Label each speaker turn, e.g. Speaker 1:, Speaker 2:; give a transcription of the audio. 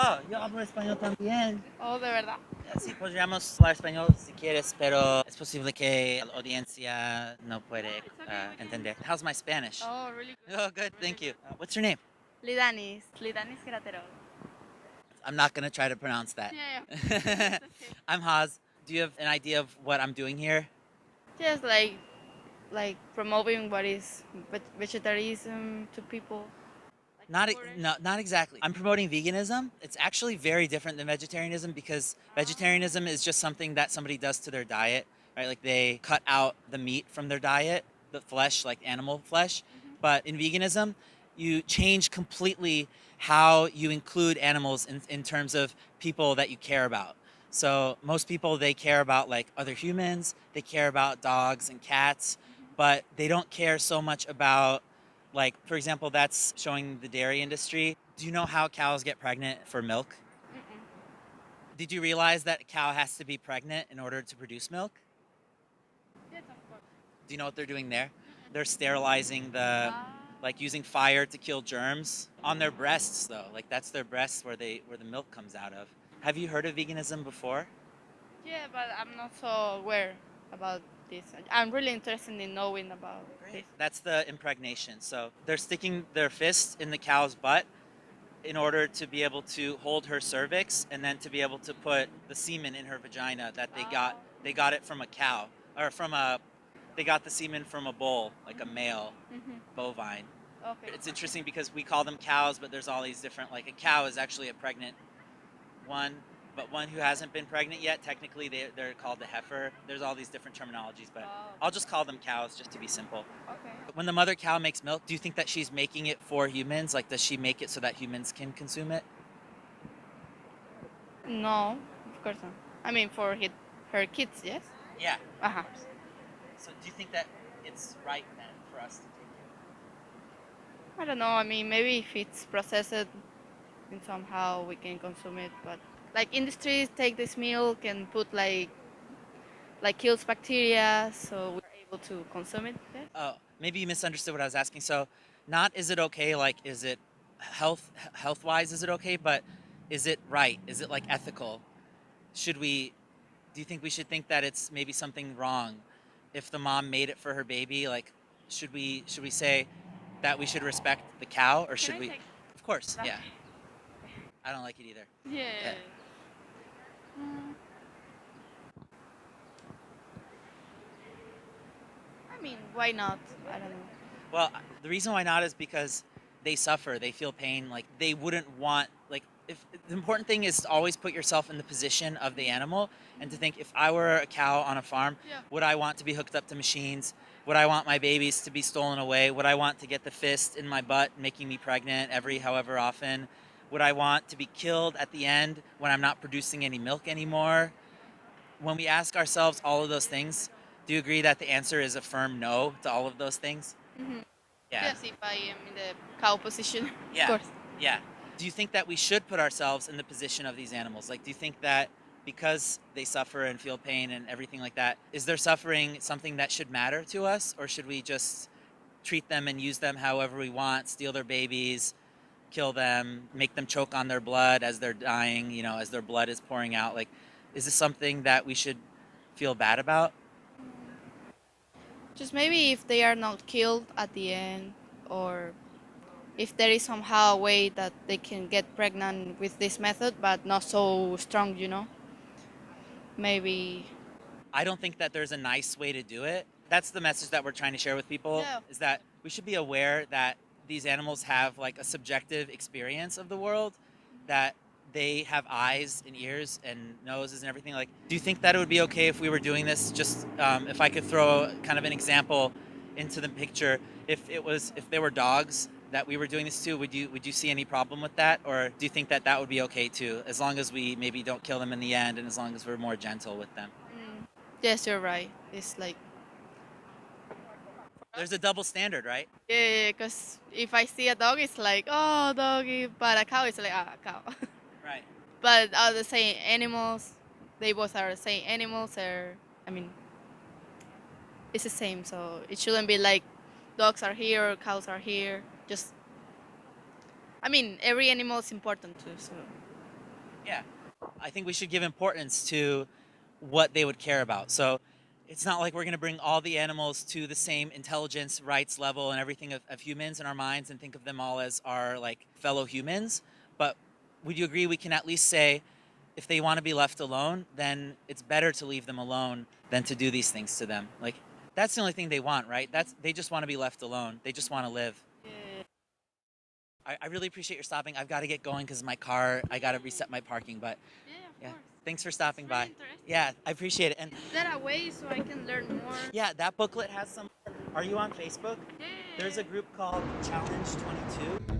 Speaker 1: Oh, yo hablo español también.
Speaker 2: Oh, de verdad.
Speaker 1: Sí, podríamos hablar español si quieres, pero es posible que la audiencia no puede
Speaker 2: It's okay, we can.
Speaker 1: entender. How's my Spanish?
Speaker 2: Oh, really good.
Speaker 1: Oh, good, thank you. What's your name?
Speaker 2: Lidanis Gratero.
Speaker 1: I'm not gonna try to pronounce that.
Speaker 2: Yeah, yeah. It's okay.
Speaker 1: I'm Haas. Do you have an idea of what I'm doing here?
Speaker 2: Just like promoting what is vegetarianism to people. Like
Speaker 1: Not
Speaker 2: encourage.
Speaker 1: no, not exactly. I'm promoting veganism. It's actually very different than vegetarianism because vegetarianism is just something that somebody does to their diet, right? Like they cut out the meat from their diet, the flesh, like animal flesh. But in veganism, you change completely how you include animals in terms of people that you care about. So most people they care about like other humans, they care about dogs and cats, but they don't care so much about like, for example, that's showing the dairy industry. Do you know how cows get pregnant for milk?
Speaker 2: Mm-mm.
Speaker 1: Did you realize that a cow has to be pregnant in order to produce milk?
Speaker 2: Yes, of course.
Speaker 1: Do you know what they're doing there? They're sterilizing the,
Speaker 2: Ah.
Speaker 1: like using fire to kill germs on their breasts though. Like that's their breasts where the milk comes out of. Have you heard of veganism before?
Speaker 2: Yeah, but I'm not so aware about this. I'm really interested in knowing about this.
Speaker 1: Great. That's the impregnation. So they're sticking their fist in the cow's butt in order to be able to hold her cervix and then to be able to put the semen in her vagina that
Speaker 2: Oh.
Speaker 1: they got it from a cow or from a they got the semen from a bull like a male
Speaker 2: Mhm.
Speaker 1: bovine.
Speaker 2: Okay.
Speaker 1: It's interesting because we call them cows but there's all these different like a cow is actually a pregnant one, but one who hasn't been pregnant yet technically they're called a heifer. There's all these different terminologies, but
Speaker 2: Oh.
Speaker 1: I'll just call them cows just to be simple.
Speaker 2: Okay.
Speaker 1: When the mother cow makes milk, do you think that she's making it for humans? Like, does she make it so that humans can consume it?
Speaker 2: No, of course not. I mean, for her kids, yes.
Speaker 1: Yeah,
Speaker 2: Uh
Speaker 1: of
Speaker 2: huh.
Speaker 1: course. So, do you think that it's right then for us to take
Speaker 2: I don't know. I mean, maybe if it's processed in somehow we can consume it, but like industries take this milk and put like kills bacteria, so we're able to consume it. Yes.
Speaker 1: it? Oh, maybe you misunderstood what I was asking. So, not is it okay? Like, is it health wise? Is it okay? But is it right? Is it like ethical? Should we? Do you think we should think that it's maybe something wrong if the mom made it for her baby? Like, should we say that we should respect the cow, or
Speaker 2: Can
Speaker 1: should
Speaker 2: I
Speaker 1: we?
Speaker 2: take
Speaker 1: Of course,
Speaker 2: that?
Speaker 1: yeah. I don't like it either. Yeah.
Speaker 2: Yeah. Mm, I mean, why not? I don't know.
Speaker 1: Well, the reason why not is because they suffer, they feel pain. Like they wouldn't want like if the important thing is to always put yourself in the position of the animal and to think if I were a cow on a farm,
Speaker 2: Yeah.
Speaker 1: would I want to be hooked up to machines? Would I want my babies to be stolen away? Would I want to get the fist in my butt making me pregnant every however often? Would I want to be killed at the end when I'm not producing any milk anymore? When we ask ourselves all of those things, do you agree that the answer is a firm no to all of those things?
Speaker 2: Hmm.
Speaker 1: Yeah.
Speaker 2: Yes, if I am in the cow position, of
Speaker 1: Yeah.
Speaker 2: course.
Speaker 1: Yeah. Do you think that we should put ourselves in the position of these animals? Like, do you think that because they suffer and feel pain and everything like that, is their suffering something that should matter to us? Or should we just treat them and use them however we want, steal their babies, kill them, make them choke on their blood as they're dying, you know, as their blood is pouring out? Like, is this something that we should feel bad about?
Speaker 2: Just maybe if they are not killed at the end, or if there is somehow a way that they can get pregnant with this method, but not so strong, maybe.
Speaker 1: I don't think that there's a nice way to do it. That's the message that we're trying to share with people
Speaker 2: Yeah.
Speaker 1: is that we should be aware that these animals have like a subjective experience of the world, that they have eyes and ears and noses and everything. Like, do you think that it would be okay if we were doing this? Just if I could throw kind of an example into the picture, if there were dogs that we were doing this to, would you see any problem with that, or do you think that that would be okay too, as long as we maybe don't kill them in the end, and as long as we're more gentle with them?
Speaker 2: Mm, yes, you're right. It's like,
Speaker 1: There's a double standard, right?
Speaker 2: yeah, because if I see a dog, it's like, oh, doggy, but a cow is like, ah, cow.
Speaker 1: Right.
Speaker 2: But are the same animals. They both are the same animals, or, I mean, it's the same, so it shouldn't be like dogs are here, cows are here. Just, I mean, every animal is important too, so.
Speaker 1: Yeah. I think we should give importance to what they would care about. So it's not like we're going to bring all the animals to the same intelligence, rights level, and everything of humans in our minds and think of them all as our like fellow humans. But would you agree we can at least say if they want to be left alone, then it's better to leave them alone than to do these things to them. Like that's the only thing they want, right? That's they just want to be left alone. They just want to live.
Speaker 2: Yeah.
Speaker 1: I really appreciate your stopping. I've got to get going because my car, I got to reset my parking. But
Speaker 2: Yeah, of
Speaker 1: yeah,
Speaker 2: course.
Speaker 1: thanks for stopping
Speaker 2: It's really
Speaker 1: by.
Speaker 2: interesting.
Speaker 1: Yeah, I appreciate it. And
Speaker 2: Is there a way so I can learn more?
Speaker 1: yeah, that booklet has some. Are you on Facebook?
Speaker 2: Yeah.
Speaker 1: There's a group called Challenge 22.